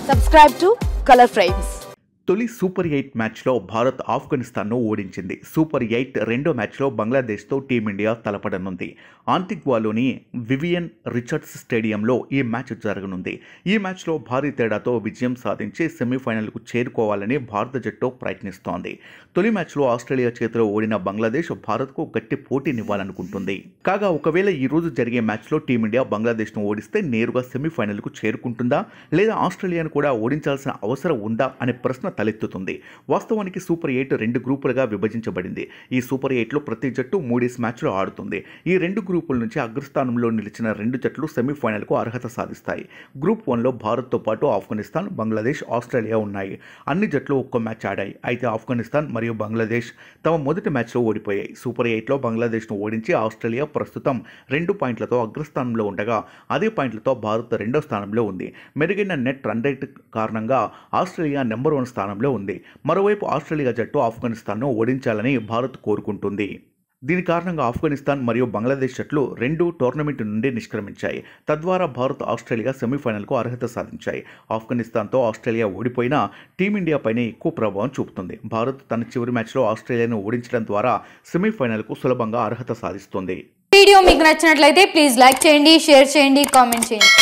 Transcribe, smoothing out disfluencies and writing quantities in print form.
Subscribe to Color Frames. తొలి super 8 మ్యాచ్లో భారత్ ఆఫ్ఘనిస్తాన్ను ఓడించింది. సూపర్ 8 రెండో మ్యాచ్లో బంగ్లాదేశ్తో టీమిండియా తలపడనుంది. ఆంటిగ్వాలోని వివియన్ రిచర్డ్స్ స్టేడియంలో ఈ మ్యాచ్ జరగనుంది. ఈ మ్యాచ్లో భారీ తేడాతో విజయం సాధించి సెమీఫైనల్కు చేరుకోవాలని భారత జట్టు ప్రయత్నిస్తోంది. తొలి మ్యాచ్లో ఆస్ట్రేలియా చేతిలో ఓడిన బంగ్లాదేశ్ భారత్కు గట్టి పోటీనివ్వాలనుకుంటుంది. కాగా ఒకవేళ ఈ రోజు జరిగే మ్యాచ్లో టీమిండియా బంగ్లాదేశ్ను ఓడిస్తే నేరుగా సెమీఫైనల్కు చేరుకుంటుందా లేదా ఆస్ట్రేలియాను కూడా ఓడించాల్సిన అవసరం ఉందా అనే ప్రశ్న తలెత్తుతుంది. వాస్తవానికి సూపర్ 8 రెండు గ్రూపులుగా విభజించబడింది. ఈ సూపర్ 8లో ప్రతి జట్టు 3 మ్యాచ్లు ఆడుతుంది. ఈ రెండు గ్రూపుల నుంచి అగ్రస్థానంలో నిలిచిన రెండు జట్లు సెమీఫైనల్కు అర్హత సాధిస్తాయి. గ్రూప్ 1లో భారత్తో పాటు ఆఫ్ఘనిస్తాన్, బంగ్లాదేశ్, ఆస్ట్రేలియా ఉన్నాయి. అన్ని జట్లు ఒక్క మ్యాచ్ ఆడాయి. అయితే ఆఫ్ఘనిస్తాన్ మరియు బంగ్లాదేశ్ తమ మొదటి మ్యాచ్లో ఓడిపోయాయి. సూపర్ 8లో బంగ్లాదేశ్ను ఓడించి ఆస్ట్రేలియా ప్రస్తుతం 2 పాయింట్లతో అగ్రస్థానంలో ఉండగా అదే పాయింట్లతో భారత్ రెండో స్థానంలో ఉంది. మెరుగైన నెట్ రన్ రేట్ కారణంగా ఆస్ట్రేలియా నెంబర్ 1 స్థానంలో ఉంది. మరోవైపు ఆస్ట్రేలియా జట్టు ఆఫ్ఘనిస్తాన్ను ఓడించాలని భారత్ కోరుకుంటుంది. దీని కారణంగా ఆఫ్ఘనిస్తాన్ మరియు బంగ్లాదేశ్ జట్లు రెండు టోర్నమెంట్ నుండి నిష్క్రమించాయి. తద్వారా భారత్, ఆస్ట్రేలియా సెమీఫైనల్కు అర్హత సాధించాయి. ఆఫ్ఘనిస్తాన్తో ఆస్ట్రేలియా ఓడిపోయినా టీమిండియాపైనే ఎక్కువ ప్రభావం చూపుతుంది. భారత్ తన చివరి మ్యాచ్లో ఆస్ట్రేలియాను ఓడించడం ద్వారా సెమీఫైనల్కు సులభంగా అర్హత సాధిస్తుంది. వీడియో మీకు నచ్చినట్లయితే ప్లీజ్ లైక్ చేయండి, షేర్ చేయండి, కామెంట్ చేయండి.